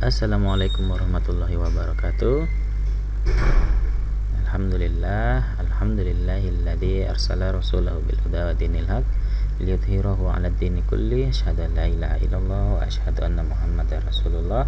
Assalamualaikum warahmatullahi wabarakatuh. Alhamdulillahilladzi arsala rasulahu bil huda wa dinil haq liyudhhirahu 'ala ad-dini kulli. Asyhadu an la ilaha illallah wa asyhadu anna Muhammadar Rasulullah.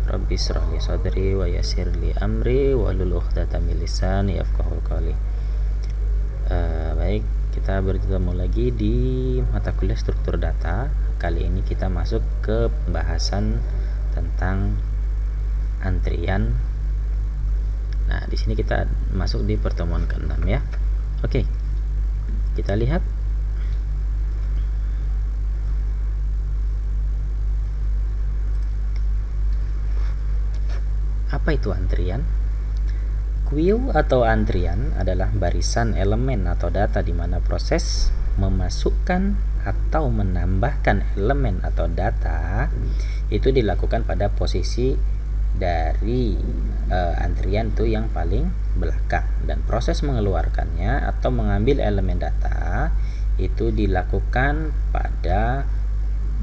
Rabbi shrah li sadri wa yassir li amri wa hlul 'uqdatam min lisani yafqahu qawli. Baik, kita bertemu lagi di mata kuliah struktur data. Kali ini kita masuk ke pembahasan tentang antrian. Nah, di sini kita masuk di pertemuan ke-6 ya. Oke. Kita lihat apa itu antrian. Queue atau antrian adalah barisan elemen atau data di mana proses memasukkan atau menambahkan elemen atau data itu dilakukan pada posisi dari antrian itu yang paling belakang, dan proses mengeluarkannya atau mengambil elemen data itu dilakukan pada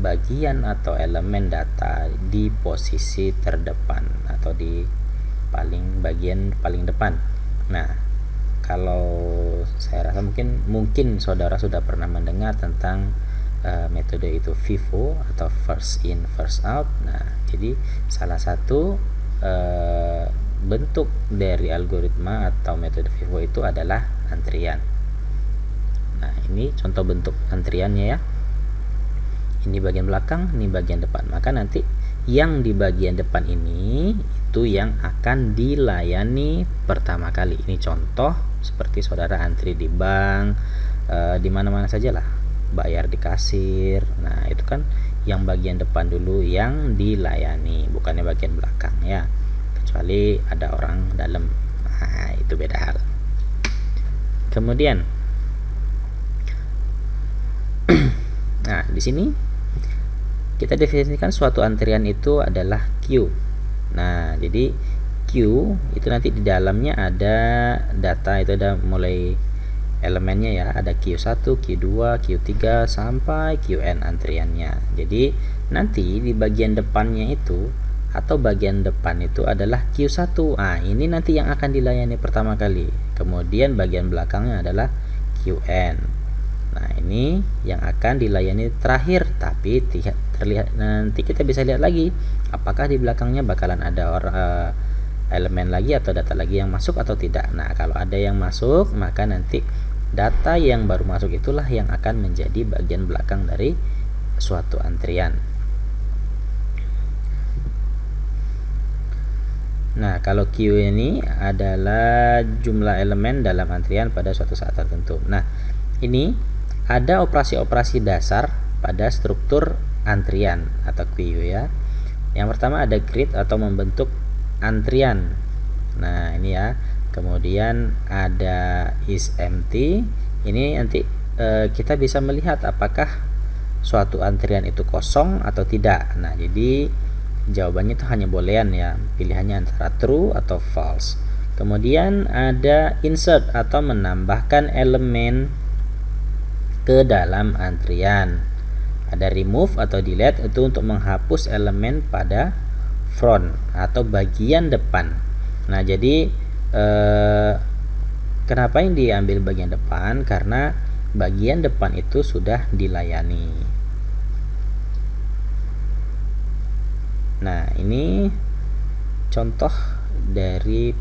bagian atau elemen data di posisi terdepan atau di bagian paling depan. Nah, kalau saya rasa mungkin saudara sudah pernah mendengar tentang metode itu FIFO atau first in first out. Nah, jadi salah satu bentuk dari algoritma atau metode FIFO itu adalah antrian. Nah, ini contoh bentuk antriannya ya. Ini bagian belakang, ini bagian depan. Maka nanti yang di bagian depan ini itu yang akan dilayani pertama kali. Ini contoh seperti saudara antri di bank, di mana-mana saja lah, bayar di kasir. Nah, itu kan yang bagian depan dulu yang dilayani, bukannya bagian belakang ya, kecuali ada orang dalam. Nah, itu beda hal. Kemudian nah, di sini kita definisikan suatu antrian itu adalah queue. Nah, jadi queue itu nanti di dalamnya ada data, itu ada mulai elemennya ya, ada Q1, Q2, Q3 sampai Qn antriannya. Jadi nanti di bagian depannya itu atau bagian depan itu adalah Q1. Nah, ini nanti yang akan dilayani pertama kali. Kemudian bagian belakangnya adalah Qn. Nah, ini yang akan dilayani terakhir, tapi terlihat nanti kita bisa lihat lagi apakah di belakangnya bakalan ada elemen lagi atau data lagi yang masuk atau tidak. Nah, kalau ada yang masuk, maka nanti data yang baru masuk itulah yang akan menjadi bagian belakang dari suatu antrian. Nah, kalau Q ini adalah jumlah elemen dalam antrian pada suatu saat tertentu. Nah, ini ada operasi-operasi dasar pada struktur antrian atau queue ya. Yang pertama ada create atau membentuk antrian. Nah, ini ya. Kemudian ada is empty. Ini nanti kita bisa melihat apakah suatu antrian itu kosong atau tidak. Nah, jadi jawabannya itu hanya boolean ya, pilihannya antara true atau false. Kemudian ada insert atau menambahkan elemen ke dalam antrian. Ada remove atau delete, itu untuk menghapus elemen pada front atau bagian depan. Nah, jadi kenapa yang diambil bagian depan? Karena bagian depan itu sudah dilayani. Nah, ini contoh dari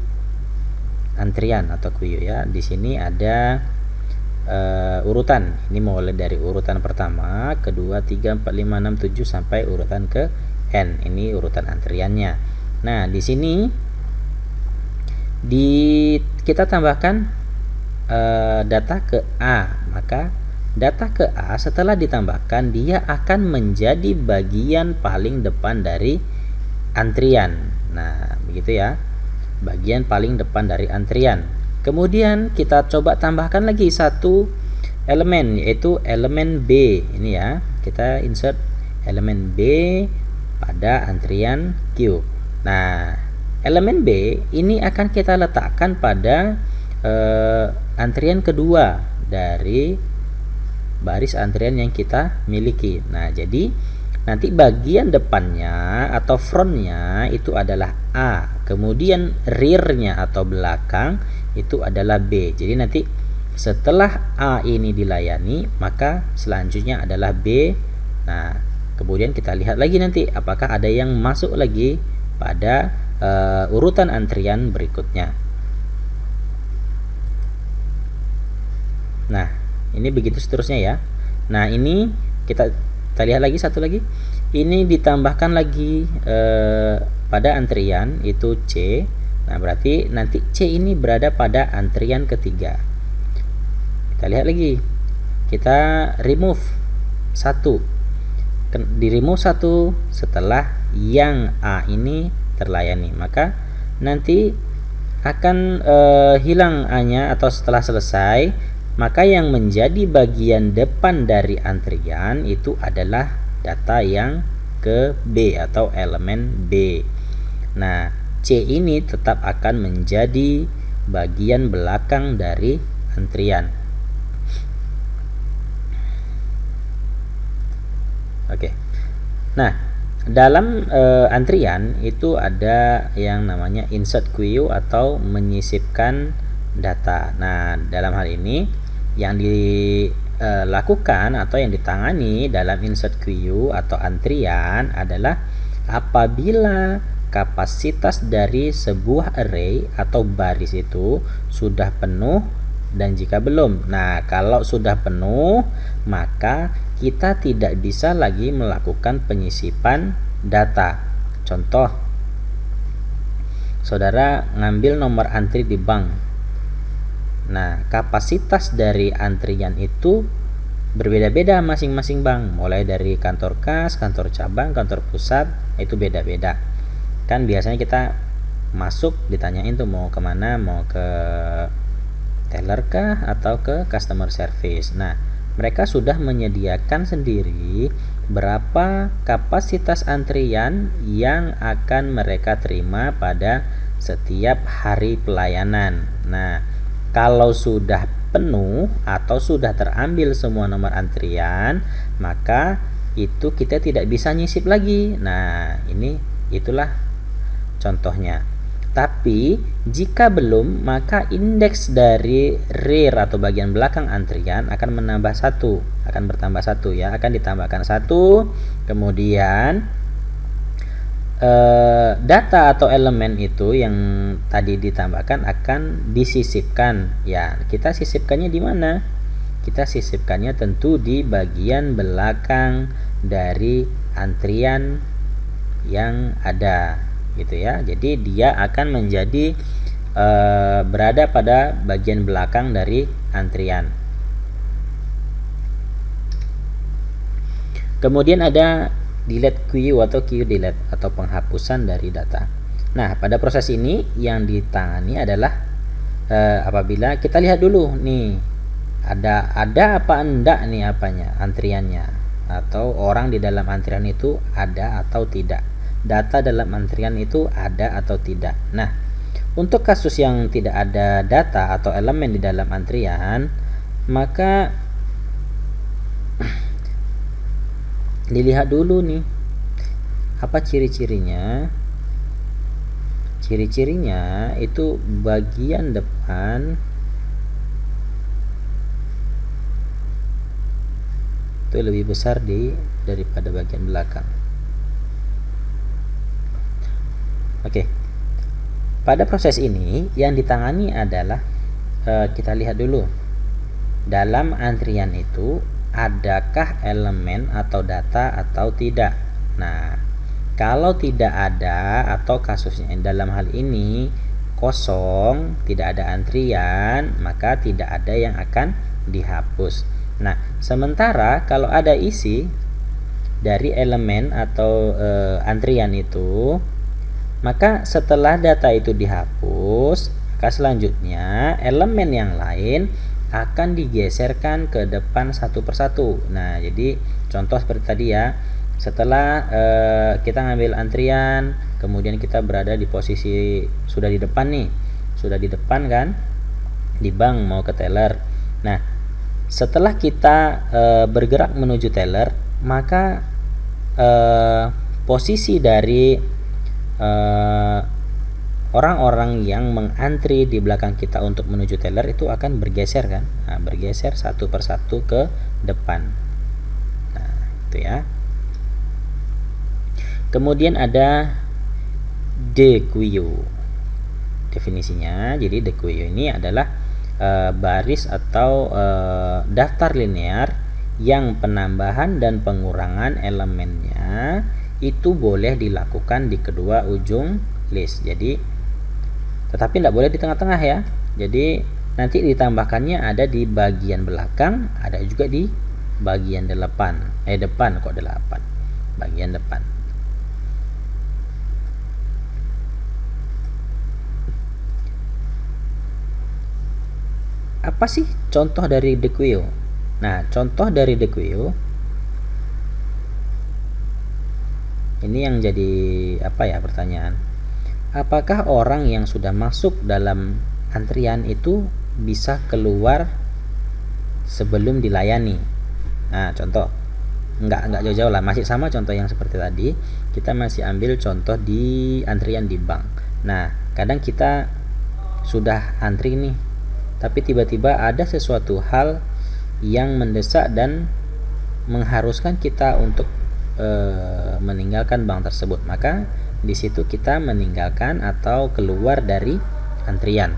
antrian atau queue ya. Di sini ada urutan. Ini mulai dari urutan pertama, kedua, 3, 4, 5, 6, 7 sampai urutan ke N. Ini urutan antriannya. Nah, di sini kita tambahkan data ke A, maka data ke A setelah ditambahkan dia akan menjadi bagian paling depan dari antrian. Nah, begitu ya, bagian paling depan dari antrian. Kemudian kita coba tambahkan lagi satu elemen, yaitu elemen B. Ini ya, kita insert elemen B pada antrian Q. Nah, elemen B ini akan kita letakkan pada antrian kedua dari baris antrian yang kita miliki. Nah, jadi nanti bagian depannya atau frontnya itu adalah A, kemudian rearnya atau belakang itu adalah B. Jadi nanti setelah A ini dilayani, maka selanjutnya adalah B. Nah, kemudian kita lihat lagi nanti apakah ada yang masuk lagi pada urutan antrian berikutnya. Nah, ini begitu seterusnya ya. Nah, ini kita lihat lagi satu lagi. Ini ditambahkan lagi pada antrian itu C. Nah, berarti nanti C ini berada pada antrian ketiga. Kita lihat lagi. Kita remove 1. Di remove 1 setelah yang A ini terlayani. Maka nanti akan hilang A-nya atau setelah selesai, maka yang menjadi bagian depan dari antrian itu adalah data yang ke B atau elemen B. Nah, C ini tetap akan menjadi bagian belakang dari antrian. Oke. Nah, dalam antrian itu ada yang namanya insert queue atau menyisipkan data. Nah, dalam hal ini yang dilakukan atau yang ditangani dalam insert queue atau antrian adalah apabila kapasitas dari sebuah array atau baris itu sudah penuh dan jika belum. Nah, kalau sudah penuh, maka kita tidak bisa lagi melakukan penyisipan data. Contoh, saudara ngambil nomor antri di bank. Nah, kapasitas dari antrian itu berbeda-beda masing-masing bank, mulai dari kantor kas, kantor cabang, kantor pusat, itu beda-beda. Kan biasanya kita masuk ditanyain tuh mau kemana, mau ke teller kah atau ke customer service. Nah, mereka sudah menyediakan sendiri berapa kapasitas antrian yang akan mereka terima pada setiap hari pelayanan. Nah, kalau sudah penuh atau sudah terambil semua nomor antrian, maka itu kita tidak bisa nyisip lagi. Nah, itulah contohnya. Tapi jika belum, maka indeks dari rear atau bagian belakang antrian akan bertambah 1 ya, akan ditambahkan 1. Kemudian data atau elemen itu yang tadi ditambahkan akan disisipkan. Ya, kita sisipkannya di mana? Kita sisipkannya tentu di bagian belakang dari antrian yang ada. Gitu ya. Jadi dia akan menjadi berada pada bagian belakang dari antrian. Kemudian ada delete queue atau queue delete atau penghapusan dari data. Nah, pada proses ini yang ditangani adalah apabila kita lihat dulu nih ada apa enggak nih antriannya, atau orang di dalam antrian itu ada atau tidak. Data dalam antrian itu ada atau tidak. Nah, untuk kasus yang tidak ada data atau elemen di dalam antrian, maka dilihat dulu nih apa ciri-cirinya. Ciri-cirinya itu bagian depan itu lebih besar daripada bagian belakang. Oke. Pada proses ini yang ditangani adalah kita lihat dulu dalam antrian itu adakah elemen atau data atau tidak. Nah, kalau tidak ada atau kasusnya dalam hal ini kosong, tidak ada antrian, maka tidak ada yang akan dihapus. Nah, sementara kalau ada isi dari elemen atau antrian itu, maka setelah data itu dihapus, maka selanjutnya elemen yang lain akan digeserkan ke depan satu persatu. Nah, jadi contoh seperti tadi ya, setelah kita ngambil antrian, kemudian kita berada di posisi sudah di depan nih, sudah di depan kan, di bank mau ke teller. Nah, setelah kita bergerak menuju teller, maka posisi dari orang-orang yang mengantri di belakang kita untuk menuju teller itu akan bergeser kan, bergeser satu persatu ke depan. Nah, itu ya. Kemudian ada dequeue. Definisinya, jadi dequeue ini adalah baris atau daftar linear yang penambahan dan pengurangan elemennya itu boleh dilakukan di kedua ujung list. Jadi tetapi tidak boleh di tengah-tengah ya. Jadi nanti ditambahkannya ada di bagian belakang, ada juga di bagian depan. Depan kok 8. Bagian depan. Apa sih contoh dari dequeue? Nah, contoh dari dequeue ini yang jadi apa ya pertanyaan? Apakah orang yang sudah masuk dalam antrian itu bisa keluar sebelum dilayani? Nah, contoh enggak jauh-jauh lah, masih sama contoh yang seperti tadi. Kita masih ambil contoh di antrian di bank. Nah, kadang kita sudah antri nih, tapi tiba-tiba ada sesuatu hal yang mendesak dan mengharuskan kita untuk meninggalkan bank tersebut. Maka di situ kita meninggalkan atau keluar dari antrian.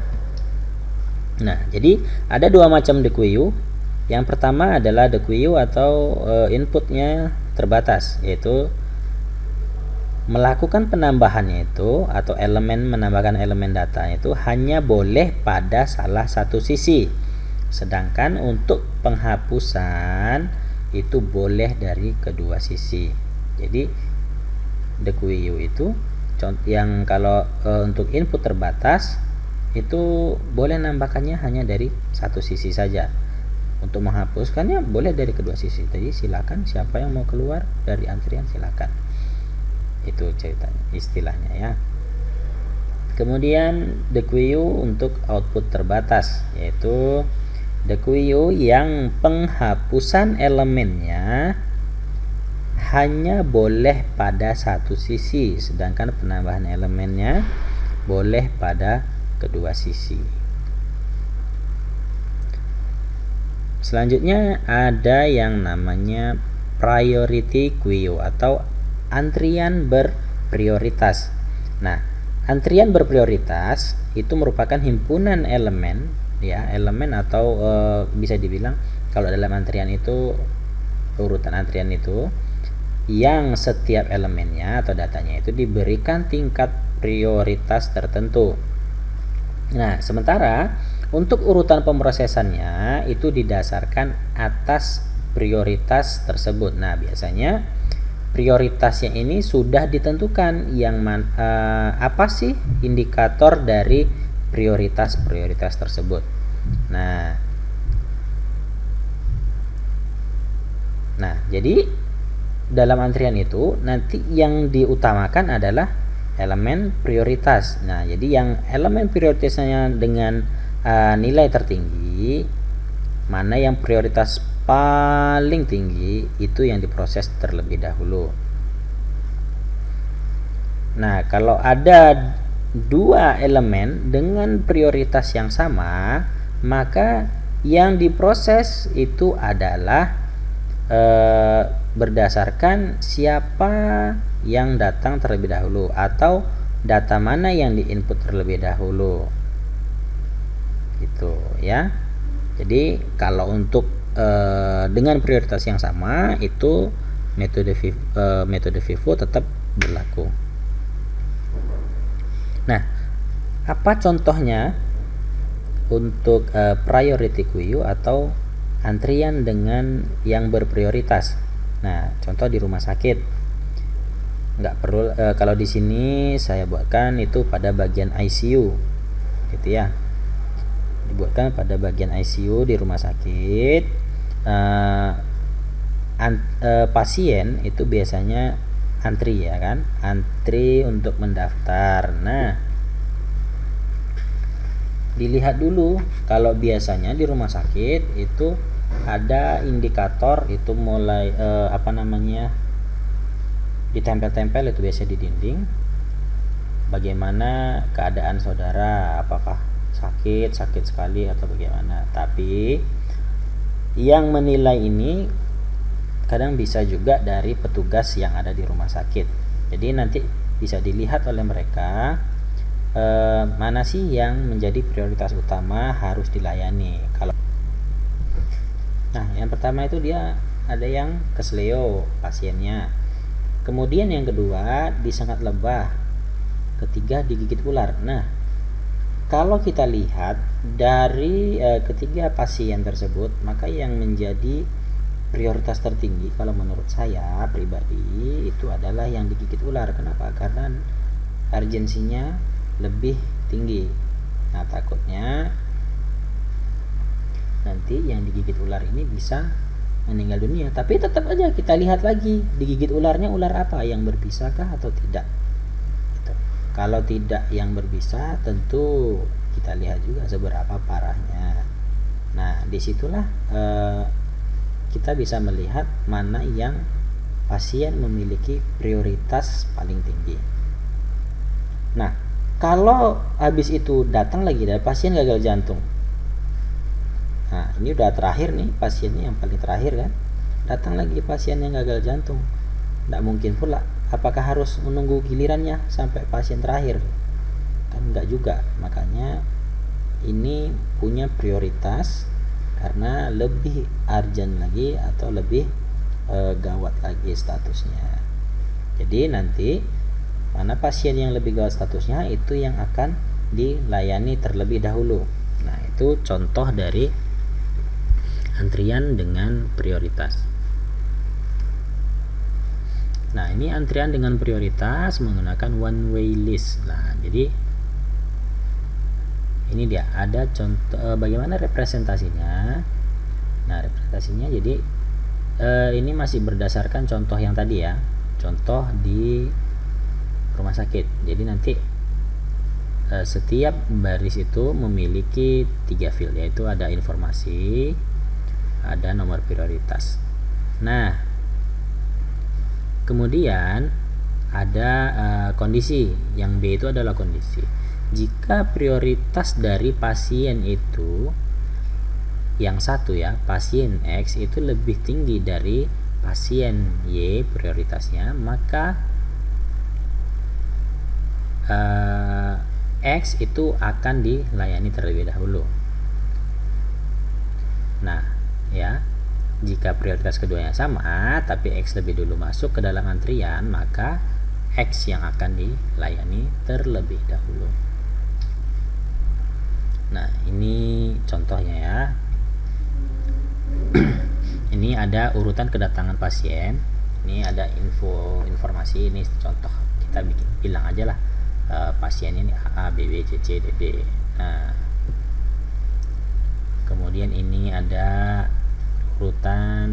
Nah, jadi ada dua macam dequeue. Yang pertama adalah dequeue atau inputnya terbatas, yaitu melakukan penambahannya itu atau menambahkan elemen data itu hanya boleh pada salah satu sisi. Sedangkan untuk penghapusan itu boleh dari kedua sisi. Jadi dequeue itu yang kalau untuk input terbatas itu boleh nambahkannya hanya dari satu sisi saja. Untuk menghapuskannya boleh dari kedua sisi. Jadi silakan siapa yang mau keluar dari antrian silakan. Itu ceritanya, istilahnya ya. Kemudian dequeue untuk output terbatas, yaitu dequeue yang penghapusan elemennya hanya boleh pada satu sisi, sedangkan penambahan elemennya boleh pada kedua sisi. Selanjutnya ada yang namanya priority queue atau antrian berprioritas. Nah, antrian berprioritas itu merupakan himpunan elemen ya, elemen atau bisa dibilang kalau dalam antrian itu urutan antrian itu yang setiap elemennya atau datanya itu diberikan tingkat prioritas tertentu. Nah, sementara untuk urutan pemrosesannya itu didasarkan atas prioritas tersebut. Nah, biasanya prioritasnya ini sudah ditentukan yang apa sih indikator dari prioritas tersebut. Nah, jadi dalam antrian itu nanti yang diutamakan adalah elemen prioritas. Nah, jadi yang elemen prioritasnya dengan nilai tertinggi, mana yang prioritas paling tinggi itu yang diproses terlebih dahulu. Nah, kalau ada dua elemen dengan prioritas yang sama, maka yang diproses itu adalah berdasarkan siapa yang datang terlebih dahulu atau data mana yang diinput terlebih dahulu, gitu ya. Jadi kalau untuk dengan prioritas yang sama itu metode FIFO tetap berlaku. Nah, apa contohnya untuk priority queue atau antrian dengan yang berprioritas? Nah, contoh di rumah sakit. Nggak perlu kalau di sini saya buatkan itu pada bagian ICU, gitu ya. Dibuatkan pada bagian ICU di rumah sakit. Pasien itu biasanya antri ya kan, antri untuk mendaftar. Nah, dilihat dulu kalau biasanya di rumah sakit itu ada indikator itu mulai ditempel-tempel itu biasa di dinding. Bagaimana keadaan saudara, apakah sakit sekali atau bagaimana. Tapi yang menilai ini kadang bisa juga dari petugas yang ada di rumah sakit. Jadi nanti bisa dilihat oleh mereka mana sih yang menjadi prioritas utama harus dilayani. Nah, yang pertama itu dia ada yang kesleo pasiennya. Kemudian yang kedua disengat lebah. Ketiga digigit ular. Nah, kalau kita lihat dari ketiga pasien tersebut, maka yang menjadi prioritas tertinggi kalau menurut saya pribadi itu adalah yang digigit ular. Kenapa? Karena urgensinya lebih tinggi. Nah, takutnya nanti yang digigit ular ini bisa meninggal dunia. Tapi tetap aja kita lihat lagi digigit ularnya ular apa, yang berbisakah atau tidak. Kalau tidak yang berbisa, tentu kita lihat juga seberapa parahnya. Nah, disitulah kita bisa melihat mana yang pasien memiliki prioritas paling tinggi. Nah, kalau habis itu datang lagi dari pasien gagal jantung. Nah, ini udah terakhir nih pasiennya, yang paling terakhir kan. Datang lagi pasien yang gagal jantung. Tidak mungkin pula. Apakah harus menunggu gilirannya sampai pasien terakhir? Kan enggak juga. Makanya ini punya prioritas karena lebih urgent lagi atau lebih gawat lagi statusnya. Jadi nanti mana pasien yang lebih gawat statusnya itu yang akan dilayani terlebih dahulu. Nah, itu contoh dari antrian dengan prioritas. Nah, ini antrian dengan prioritas menggunakan one way list. Nah, jadi ini dia ada contoh bagaimana representasinya. Nah, representasinya jadi ini masih berdasarkan contoh yang tadi ya, contoh di rumah sakit. Jadi nanti setiap baris itu memiliki 3 field, yaitu ada informasi, ada nomor prioritas. Nah, kemudian ada kondisi, yang B itu adalah kondisi. Jika prioritas dari pasien itu yang satu ya, pasien X itu lebih tinggi dari pasien Y prioritasnya, maka X itu akan dilayani terlebih dahulu. Nah, ya. Jika prioritas keduanya sama, tapi X lebih dulu masuk ke dalam antrian, maka X yang akan dilayani terlebih dahulu. Nah, ini contohnya ya. Ini ada urutan kedatangan pasien. Ini ada informasi, ini contoh. Kita bilang aja lah pasien ini A, B, B, C, C, D, D. Nah, kemudian ini ada urutan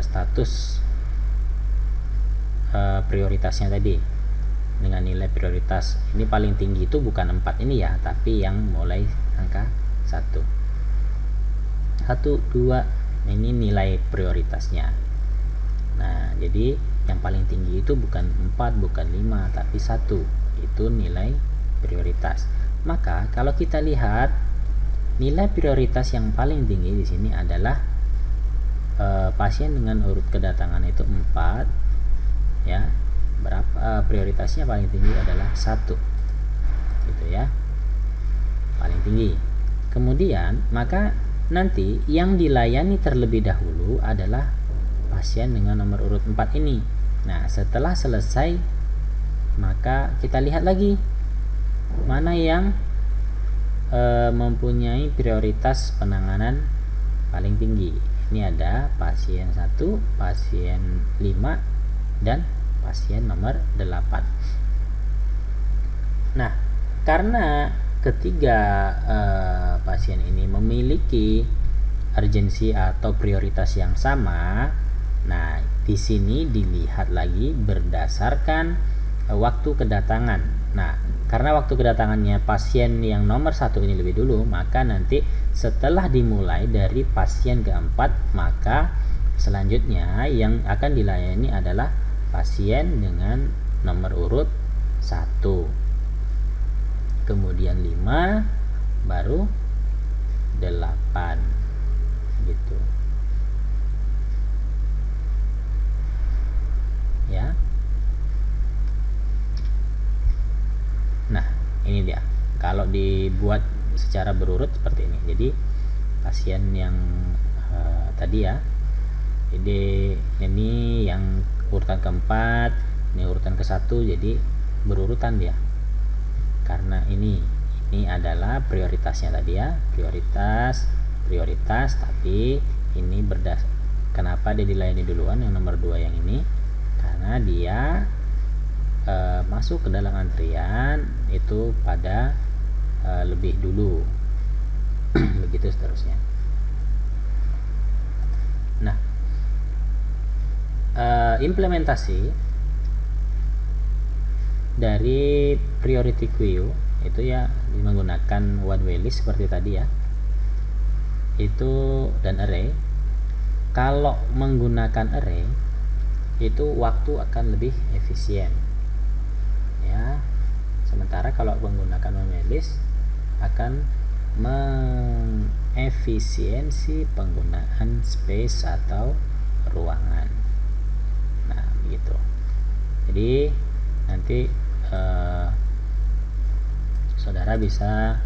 status prioritasnya tadi dengan nilai prioritas. Ini paling tinggi itu bukan 4 ini ya, tapi yang mulai angka 1, 2 ini nilai prioritasnya. Nah, jadi yang paling tinggi itu bukan 4, bukan 5, tapi 1. Itu nilai prioritas. Maka kalau kita lihat nilai prioritas yang paling tinggi di sini adalah pasien dengan urut kedatangan itu 4 ya. Berapa prioritasnya paling tinggi adalah 1 gitu ya, paling tinggi. Kemudian maka nanti yang dilayani terlebih dahulu adalah pasien dengan nomor urut 4 ini. Nah, setelah selesai maka kita lihat lagi mana yang mempunyai prioritas penanganan paling tinggi. Ini ada pasien 1, pasien 5, dan pasien nomor 8. Nah, karena ketiga pasien ini memiliki urgensi atau prioritas yang sama, nah di sini dilihat lagi berdasarkan waktu kedatangan. Nah, karena waktu kedatangannya pasien yang nomor 1 ini lebih dulu, maka nanti setelah dimulai dari pasien keempat, maka selanjutnya yang akan dilayani adalah pasien dengan nomor urut 1, kemudian 5, baru 8 gitu ya. Nah, ini dia. Kalau dibuat secara berurut seperti ini. Jadi pasien yang tadi ya. Jadi ini yang urutan keempat, ini urutan ke-1, jadi berurutan dia. Karena ini adalah prioritasnya tadi ya. Prioritas, tapi ini kenapa dia dilayani duluan yang nomor 2 yang ini? Karena dia masuk ke dalam antrian itu pada lebih dulu. Begitu seterusnya. Nah, implementasi dari priority queue itu ya menggunakan one way list seperti tadi ya, itu dan array. Kalau menggunakan array itu waktu akan lebih efisien ya, sementara kalau menggunakan one way list akan mengefisiensi penggunaan space atau ruangan. Nah begitu. Jadi nanti saudara bisa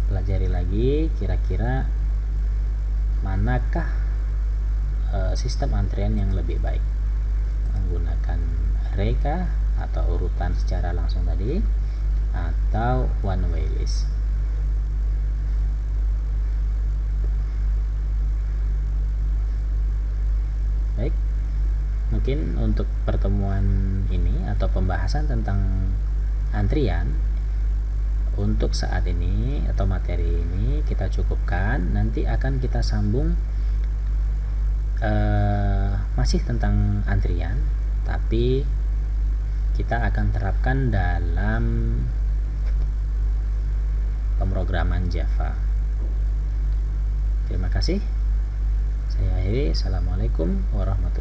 pelajari lagi kira-kira manakah sistem antrian yang lebih baik, menggunakan array kah, atau urutan secara langsung tadi, atau one way list. Baik, mungkin untuk pertemuan ini atau pembahasan tentang antrian untuk saat ini atau materi ini kita cukupkan. Nanti akan kita sambung masih tentang antrian, tapi kita akan terapkan dalam pemrograman Java. Terima kasih. Saya akhiri. Assalamualaikum warahmatullahi wabarakatuh.